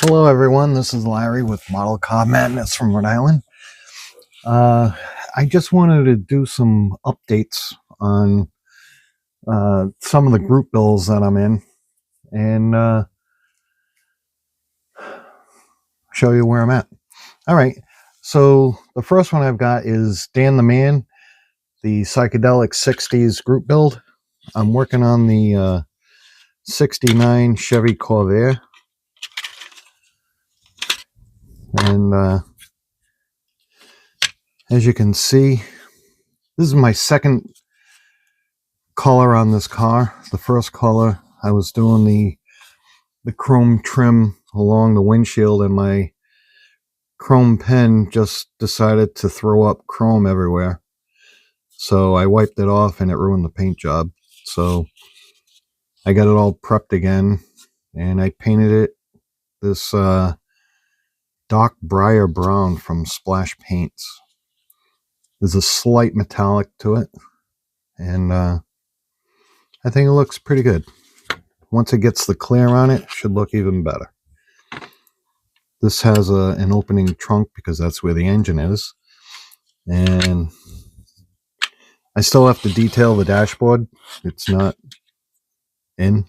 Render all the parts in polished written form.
Hello everyone, this is Larry with Model Car Madness from Rhode Island. I just wanted to do some updates on some of the group bills that I'm in and show you where I'm at. Alright, so the first one I've got is Dan the Man, the Psychedelic 60s group build. I'm working on the 69 Chevy Corvair. And as you can see, this is my second color on this car. The first color, I was doing the chrome trim along the windshield, and my chrome pen just decided to throw up chrome everywhere. So I wiped it off and it ruined the paint job. So I got it all prepped again and I painted it this dark briar brown from Splash Paints. There's a slight metallic to it, and I think it looks pretty good. Once it gets the clear on it, it should look even better. This has an opening trunk because that's where the engine is. And I still have to detail the dashboard. It's not in.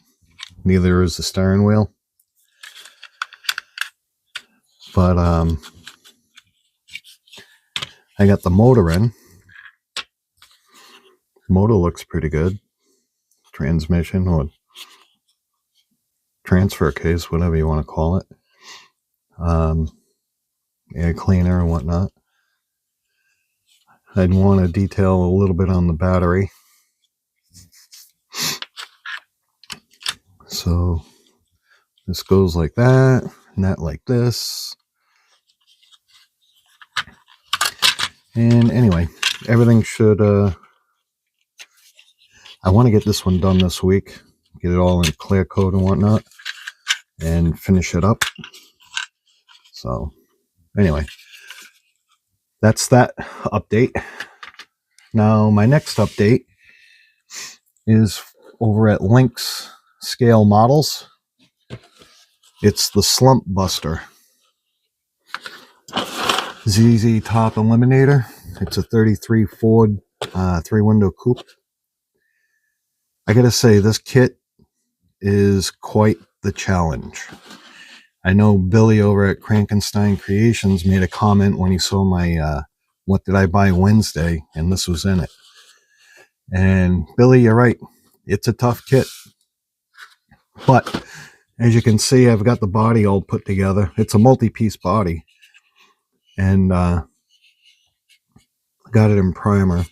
Neither is the steering wheel. But I got the motor in. The motor looks pretty good. Transmission or transfer case, whatever you want to call it. Air cleaner and whatnot. I'd want to detail a little bit on the battery. So this goes like that, and that like this. And anyway, everything should, I want to get this one done this week. Get it all in clear coat and whatnot. And finish it up. So anyway, that's that update. Now my next update is over at Lynx Scale Models. It's the Slump Buster ZZ Top Eliminator. It's a 33 Ford 3-window coupe. I gotta say, this kit is quite the challenge. I know Billy over at Crankenstein Creations made a comment when he saw my What Did I Buy Wednesday, and this was in it. And Billy, you're right. It's a tough kit. But as you can see, I've got the body all put together. It's a multi-piece body. And got it in primer.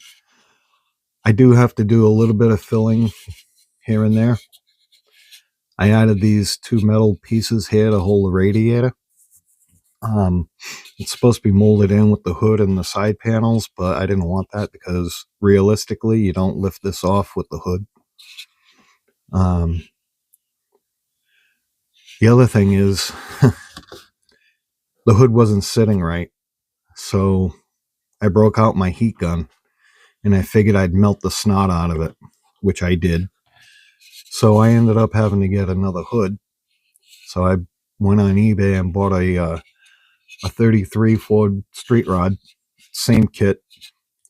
I do have to do a little bit of filling here and there. I added these two metal pieces here to hold the radiator. It's supposed to be molded in with the hood and the side panels, but I didn't want that because realistically, you don't lift this off with the hood. The other thing is the hood wasn't sitting right. So I broke out my heat gun and I figured I'd melt the snot out of it, which I did. So I ended up having to get another hood. So I went on eBay and bought a 33 Ford Street Rod, same kit.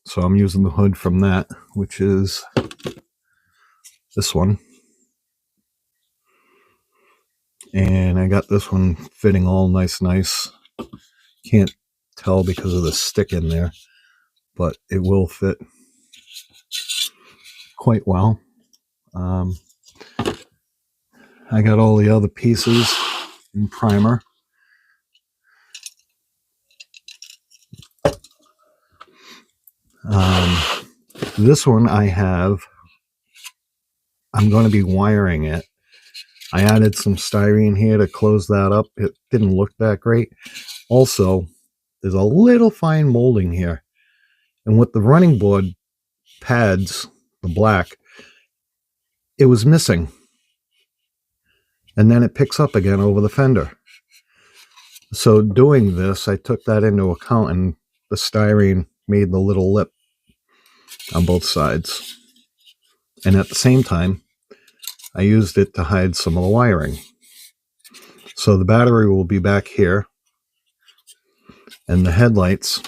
So I'm using the hood from that, which is this one. And I got this one fitting all nice. Can't tell because of the stick in there, but it will fit quite well. I got all the other pieces in primer. This one I'm going to be wiring it. I added some styrene here to close that up. It didn't look that great. Also, there's a little fine molding here. And with the running board pads, the black, it was missing. And then it picks up again over the fender. So doing this, I took that into account, and the styrene made the little lip on both sides. And at the same time, I used it to hide some of the wiring. So the battery will be back here. And the headlights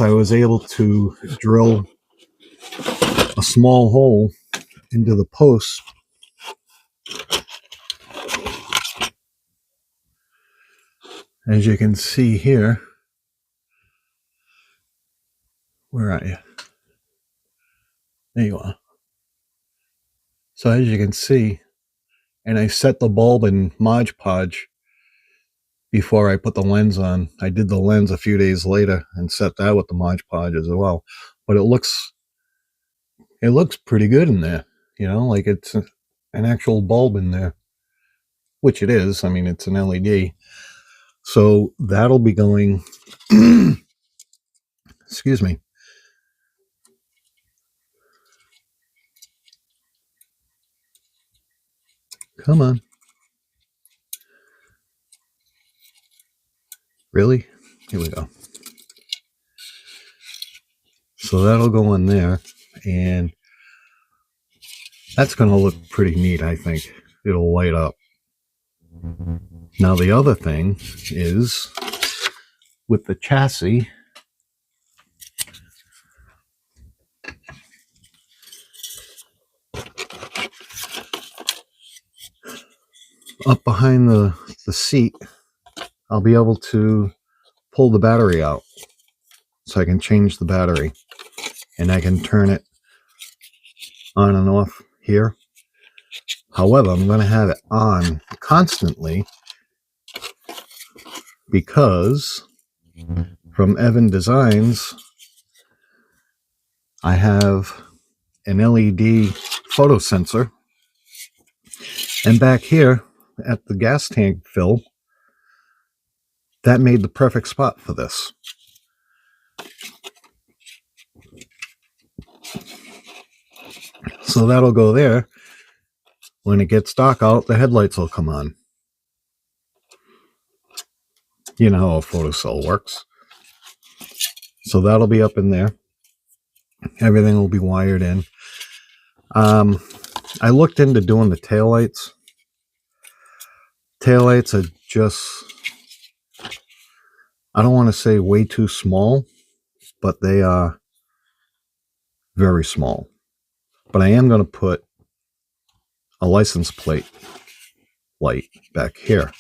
I was able to drill a small hole into the post as you can see here. Where are you? There you are. So as you can see, and I set the bulb in Mod Podge before I put the lens on. I did the lens a few days later and set that with the Mod Podge as well. But it looks pretty good in there. You know, like it's an actual bulb in there, which it is. I mean, it's an LED. So that'll be going, excuse me. Come on. Really? Here we go. So that'll go in there, and that's going to look pretty neat, I think. It'll light up. Now the other thing is, with the chassis, up behind the seat, I'll be able to pull the battery out. So I can change the battery, and I can turn it on and off here. However, I'm going to have it on constantly because from Evan Designs, I have an LED photo sensor. And back here at the gas tank fill, that made the perfect spot for this. So that'll go there. When it gets dark out, the headlights will come on. You know how a photocell works. So that'll be up in there. Everything will be wired in. I looked into doing the taillights. Taillights are just, I don't want to say way too small, but they are very small. But I am going to put a license plate light back here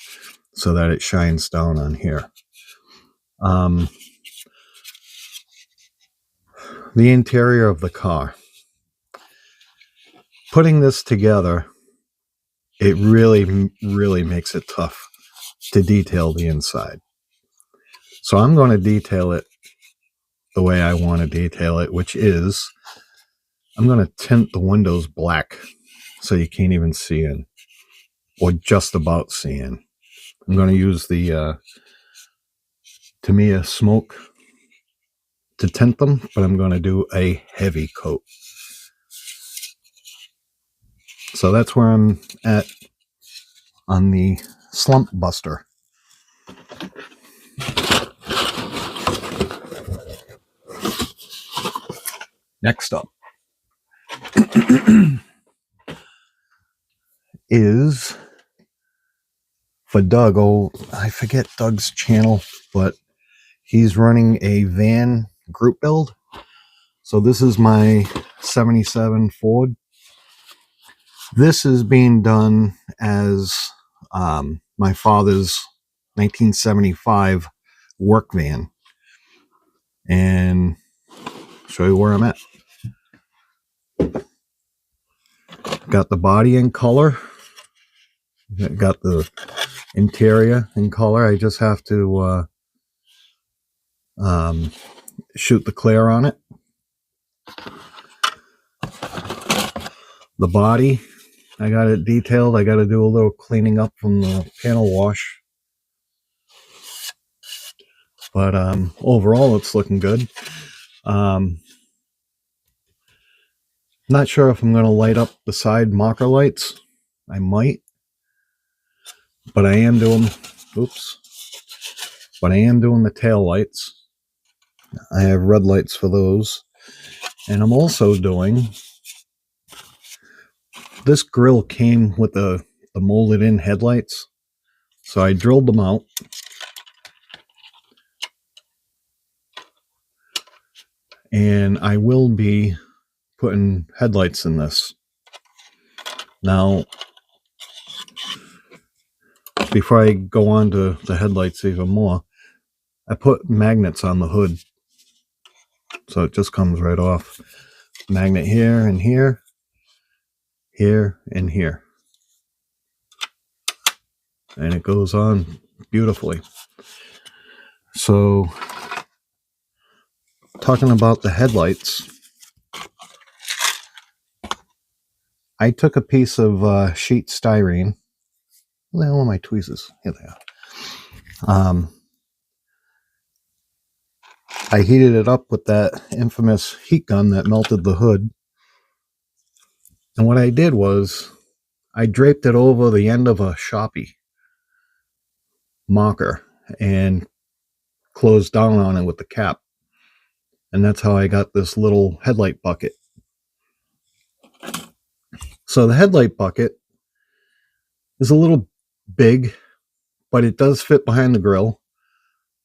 so that it shines down on here. The interior of the car. Putting this together, it really, really makes it tough to detail the inside. So I'm going to detail it the way I want to detail it, which is I'm going to tint the windows black so you can't even see in, or just about see in. I'm going to use the Tamiya smoke to tint them, but I'm going to do a heavy coat. So that's where I'm at on the Slump Buster. Next up is for Doug. Oh, I forget Doug's channel, but he's running a van group build. So this is my 77 Ford. This is being done as my father's 1975 work van. And I'll show you where I'm at. Got the body in color. Got the interior in color. I just have to shoot the clear on it. The body, I got it detailed. I got to do a little cleaning up from the panel wash. But overall, it's looking good. Not sure if I'm going to light up the side marker lights. I might. But I am doing, but I am doing the tail lights. I have red lights for those. And I'm also doing, this grill came with the the molded in headlights. So I drilled them out. And I will be putting headlights in this. Now, before I go on to the headlights even more, I put magnets on the hood. So it just comes right off. Magnet here and here, here and here. And it goes on beautifully. So, talking about the headlights, I took a piece of sheet styrene. Where the hell are my tweezers? Here they are. I heated it up with that infamous heat gun that melted the hood. And what I did was I draped it over the end of a Sharpie marker and closed down on it with the cap. And that's how I got this little headlight bucket. So the headlight bucket is a little big, but it does fit behind the grill,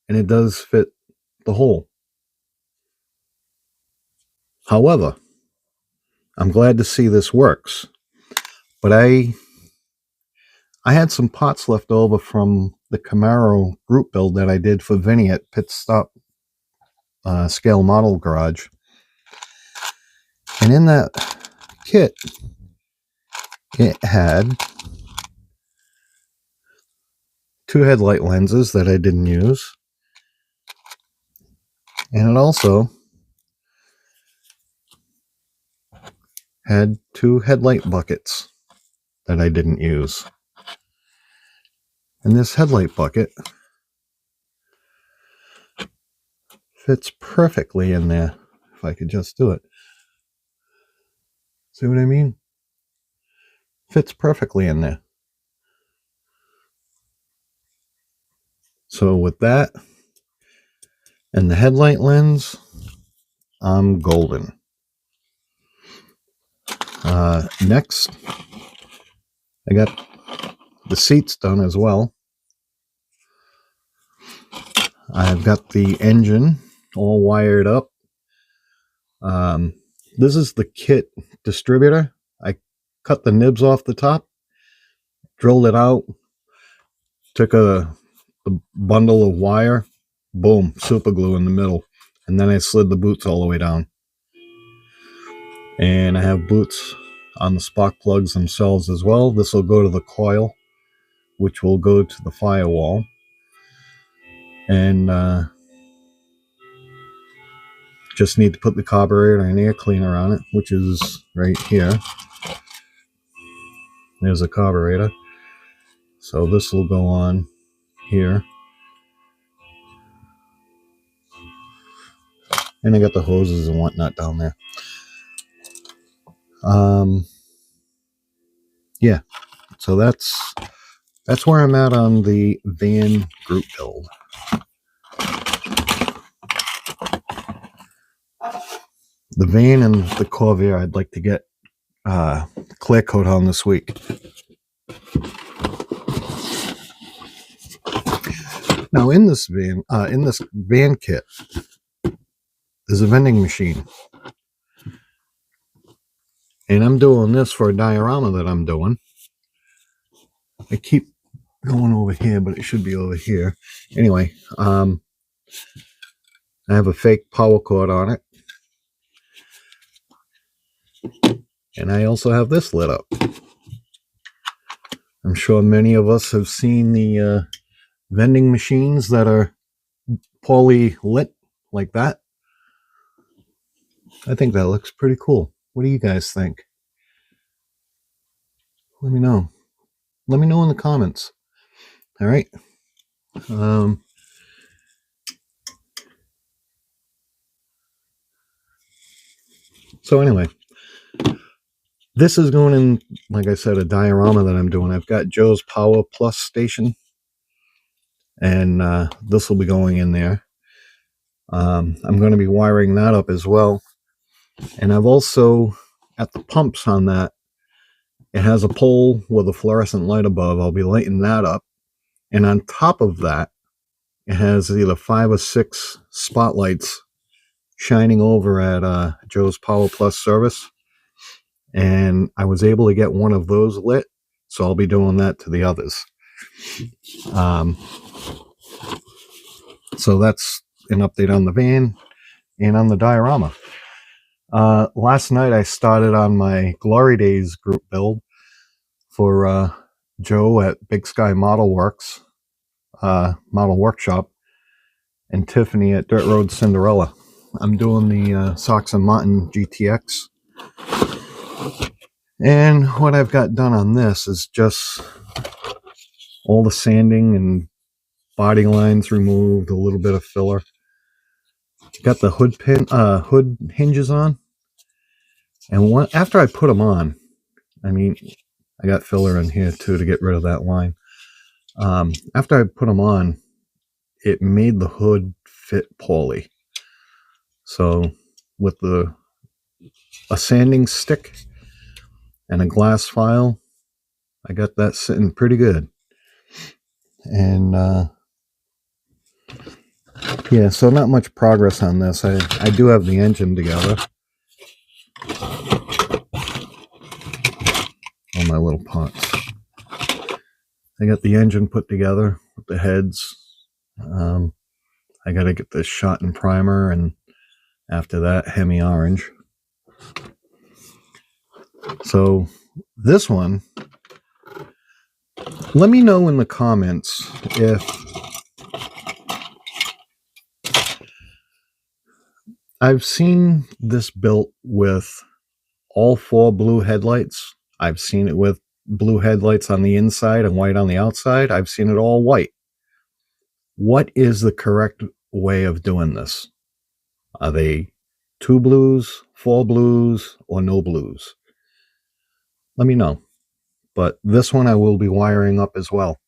and it does fit the hole. However, I'm glad to see this works. But I had some parts left over from the Camaro group build that I did for Vinny at Pit Stop Scale Model Garage. And in that kit, it had 2 headlight lenses that I didn't use. And it also had 2 headlight buckets that I didn't use. And this headlight bucket fits perfectly in there. If I could just do it. See what I mean? Fits perfectly in there. So with that and the headlight lens, I'm golden. Next, I got the seats done as well. I've got the engine all wired up. This is the kit distributor. I cut the nibs off the top, drilled it out, took a bundle of wire, boom, super glue in the middle, and then I slid the boots all the way down. And I have boots on the spark plugs themselves as well. This will go to the coil, which will go to the firewall. And just need to put the carburetor and air cleaner on it, which is right here. There's a carburetor. So this will go on here. And I got the hoses and whatnot down there. Yeah. So that's where I'm at on the van group build. The van and the Corvair I'd like to get clear coat on this week. Now in this van kit, there's a vending machine. And I'm doing this for a diorama that I'm doing. I keep going over here, but it should be over here. Anyway, I have a fake power cord on it. And I also have this lit up. I'm sure many of us have seen the vending machines that are poorly lit like that. I think that looks pretty cool. What do you guys think? Let me know. Let me know in the comments. All right. So anyway, this is going in, like I said, a diorama that I'm doing. I've got Joe's Power Plus station, and this will be going in there. I'm going to be wiring that up as well. And I've also, at the pumps on that, It has a pole with a fluorescent light above. I'll be lighting that up. And on top of that, it has either 5 or 6 spotlights shining over at Joe's Power Plus service. And I was able to get one of those lit, so I'll be doing that to the others. So that's an update on the van and on the diorama. Last night I started on my Glory Days group build for Joe at Big Sky Model Works, Model Workshop, and Tiffany at Dirt Road Cinderella. I'm doing the Sox and Mutton GTX. And what I've got done on this is just all the sanding and body lines removed, a little bit of filler. Got the hood hinges on. And after I put them on, I mean, I got filler in here too to get rid of that line. After I put them on, it made the hood fit poorly. So with a sanding stick and a glass file, I got that sitting pretty good. And yeah, so not much progress on this. I do have the engine together. All my little pots. I got the engine put together with the heads. I got to get this shot in primer, and after that, Hemi orange. So this one, let me know in the comments if I've seen this built with all 4 blue headlights. I've seen it with blue headlights on the inside and white on the outside. I've seen it all white. What is the correct way of doing this? Are they 2 blues, 4 blues, or no blues? Let me know. But this one I will be wiring up as well.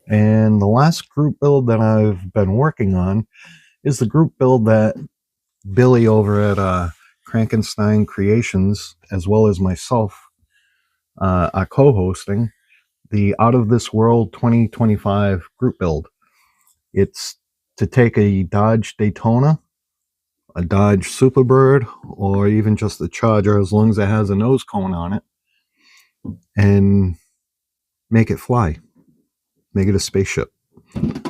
And the last group build that I've been working on is the group build that Billy over at Krankenstein Creations, as well as myself, are co-hosting, the Out of This World 2025 group build. It's to take a Dodge Daytona, a Dodge Superbird, or even just the Charger, as long as it has a nose cone on it, and make it fly. Make it a spaceship.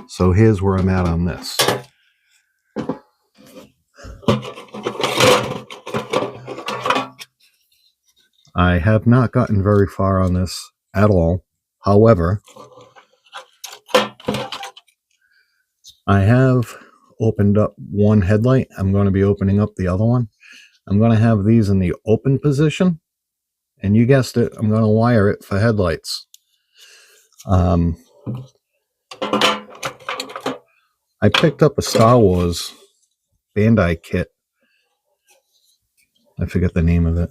So here's where I'm at on this. I have not gotten very far on this at all. However, I have opened up one headlight. I'm going to be opening up the other one. I'm going to have these in the open position. And you guessed it, I'm going to wire it for headlights. I picked up a Star Wars Bandai kit. I forget the name of it.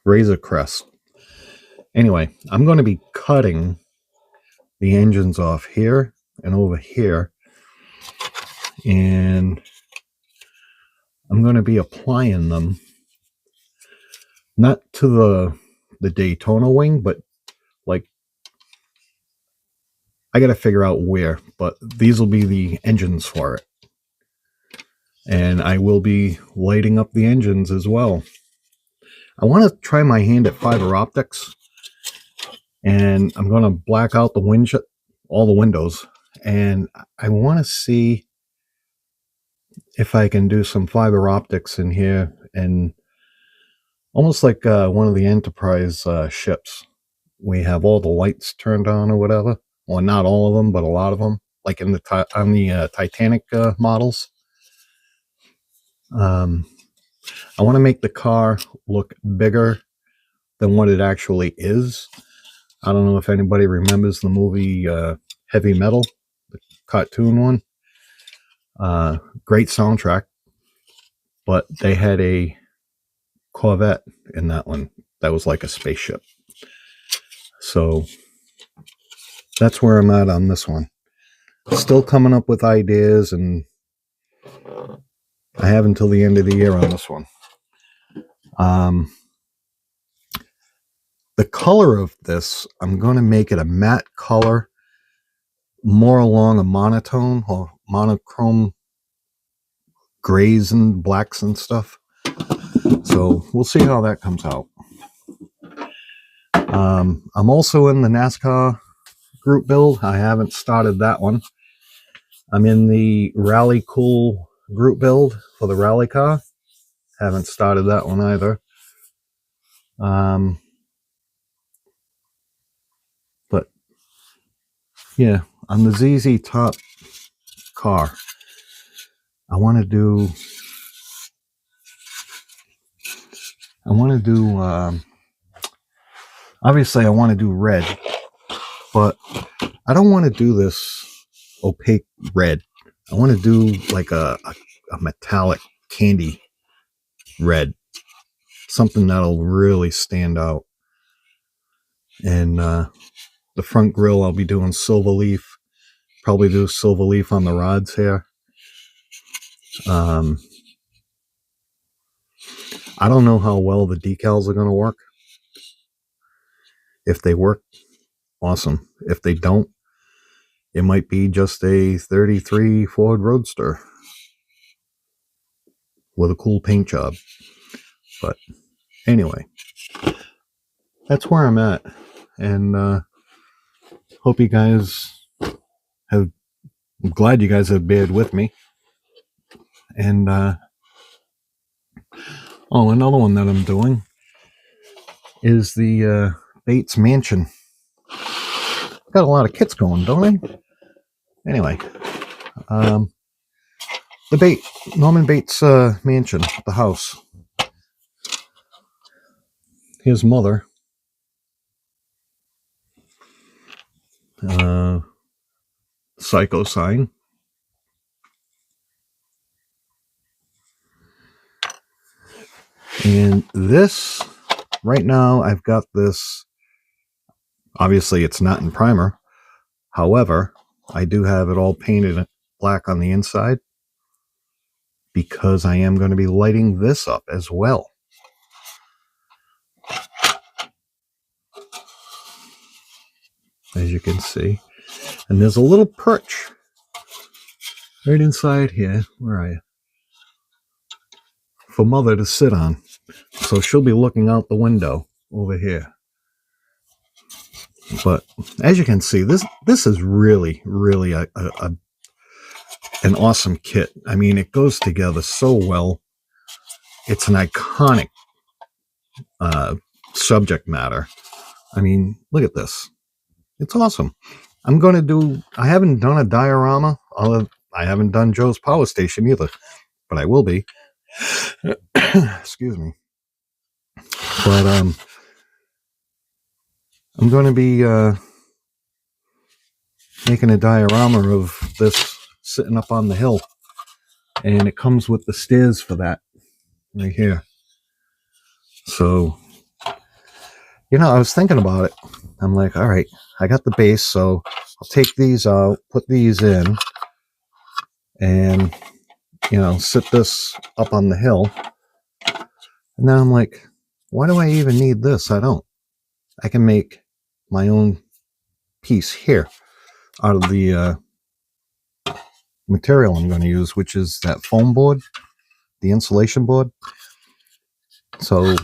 Razor Crest. Anyway, I'm going to be cutting the engines off here and over here. And I'm going to be applying them not to the Daytona wing, but like, I got to figure out where, but these will be the engines for it. And I will be lighting up the engines as well. I want to try my hand at fiber optics, and I'm going to black out all the windows, and I want to see if I can do some fiber optics in here, and almost like one of the Enterprise ships. We have all the lights turned on or whatever. Well, not all of them, but a lot of them, like in on the Titanic models. I want to make the car look bigger than what it actually is. I don't know if anybody remembers the movie Heavy Metal, the cartoon one. Great soundtrack, but they had a Corvette in that one that was like a spaceship. So that's where I'm at on this one. Still coming up with ideas, and I have until the end of the year on this one. The color of this, I'm going to make it a matte color, more along a monotone or monochrome grays and blacks and stuff. So we'll see how that comes out. I'm also in the NASCAR group build. I haven't started that one. I'm in the Rally Cool group build for the rally car. Haven't started that one either. But yeah, on the ZZ Top car, I want to do obviously I want to do red, but I don't want to do this opaque red. I want to do like a metallic candy red, something that'll really stand out. And the front grille, I'll be doing silver leaf. Probably do silver leaf on the rods here. I don't know how well the decals are going to work. If they work, awesome. If they don't, it might be just a 33 Ford Roadster with a cool paint job. But anyway, that's where I'm at. And hope you guys have, I'm glad you guys have bared with me. And another one that I'm doing is the Bates Mansion. Got a lot of kits going, don't I? Anyway, the Norman Bates mansion, the house. His mother, psycho sign. And this, right now, I've got this. Obviously, it's not in primer. However, I do have it all painted black on the inside because I am going to be lighting this up as well. As you can see. And there's a little perch right inside here. Where are you? For Mother to sit on. So she'll be looking out the window over here. But as you can see, this is really, really an awesome kit. I mean, it goes together so well. It's an iconic subject matter. I mean, look at this. It's awesome. I haven't done a diorama. I haven't done Joe's Power Station either, but I will be. Excuse me. But I'm going to be making a diorama of this sitting up on the hill. And it comes with the stairs for that right here. So, I was thinking about it. I'm like, all right, I got the base, so I'll take these out, put these in, and, sit this up on the hill. And then I'm like, why do I even need this? I don't. I can make my own piece here out of the material I'm going to use, which is that foam board, the insulation board. So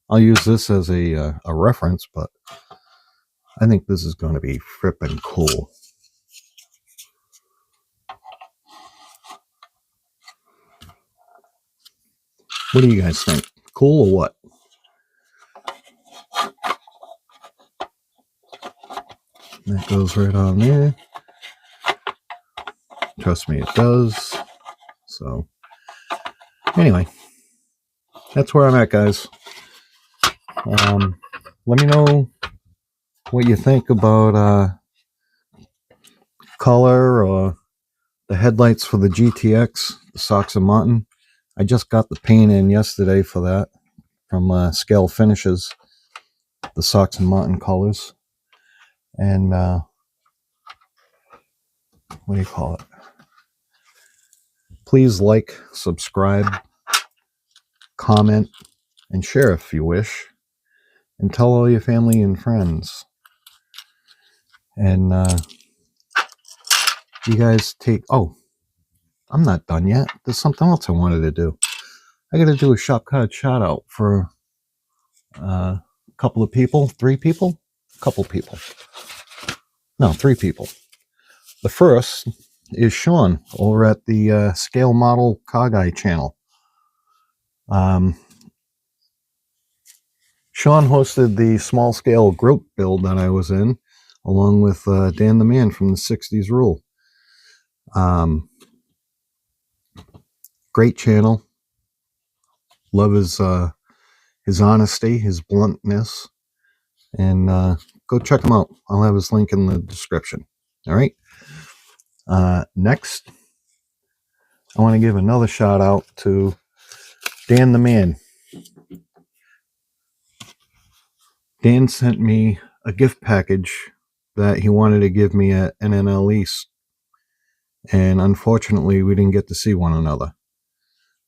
I'll use this as a reference, but I think this is going to be frippin' cool. What do you guys think? Cool or what? That goes right on there. Trust me, it does. So, anyway, that's where I'm at, guys. Let me know what you think about color or the headlights for the GTX, the Sox and Martin. I just got the paint in yesterday for that from Scale Finishes, the Sox and Martin colors. And what do you call it? Please like, subscribe, comment, and share if you wish. And tell all your family and friends. And you guys take... Oh, I'm not done yet. There's something else I wanted to do. I got to do a shop card shout out for a couple of people. 3 people? A couple people. No, 3 people. The first is Sean over at the Scale Model Car Guy channel. Sean hosted the small scale group build that I was in, along with Dan the Man from the 60s Rule. Great channel. Love his honesty, his bluntness, and go check him out. I'll have his link in the description. All right. Next, I want to give another shout out to Dan the Man. Dan sent me a gift package that he wanted to give me at NNL East, and unfortunately we didn't get to see one another,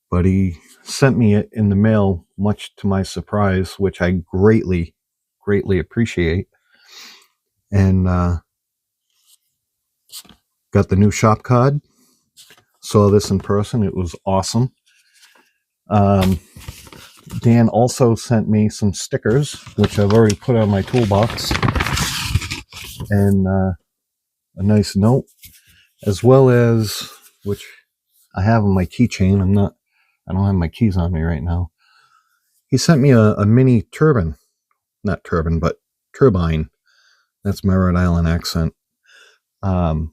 but he sent me it in the mail, much to my surprise, which I greatly appreciate. And got the new shop card. Saw this in person. It was awesome. Dan also sent me some stickers, which I've already put on my toolbox, and a nice note, as well as, which I have on my keychain. I don't have my keys on me right now. He sent me a mini turbine. Not turbine, but turbine. That's my Rhode Island accent. And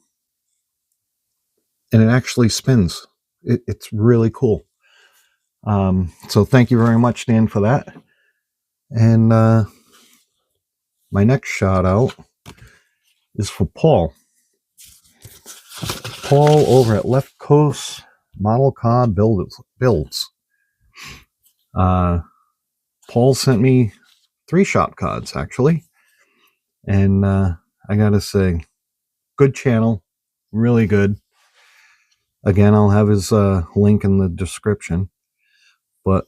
it actually spins. It's really cool. So thank you very much, Dan, for that. And my next shout out is for Paul. Paul over at Left Coast Model Car Builds. Paul sent me 3 shop cards, actually. And I gotta say, good channel. Really good. Again, I'll have his link in the description. But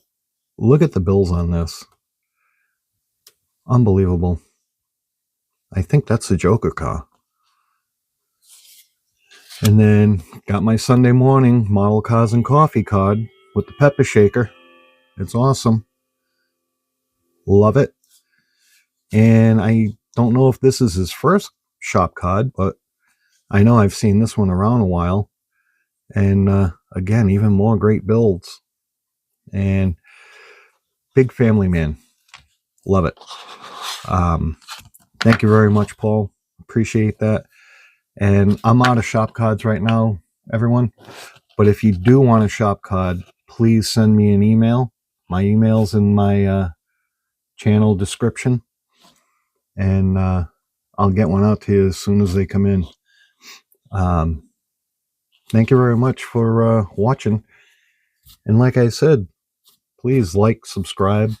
look at the bills on this. Unbelievable. I think that's the Joker car. And then got my Sunday morning Model Cars and Coffee card with the pepper shaker. It's awesome. Love it. And I don't know if this is his first shop card, but I know I've seen this one around a while. And again, even more great builds. And big family man. Love it. Thank you very much, Paul. Appreciate that. And I'm out of shop cards right now, everyone. But if you do want a shop card, please send me an email. My email's in my channel description. And I'll get one out to you as soon as they come in. Thank you very much for watching. And like I said, please like, subscribe,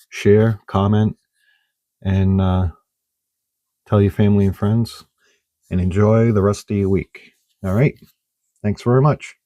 share, comment, and tell your family and friends. And enjoy the rest of your week. All right. Thanks very much.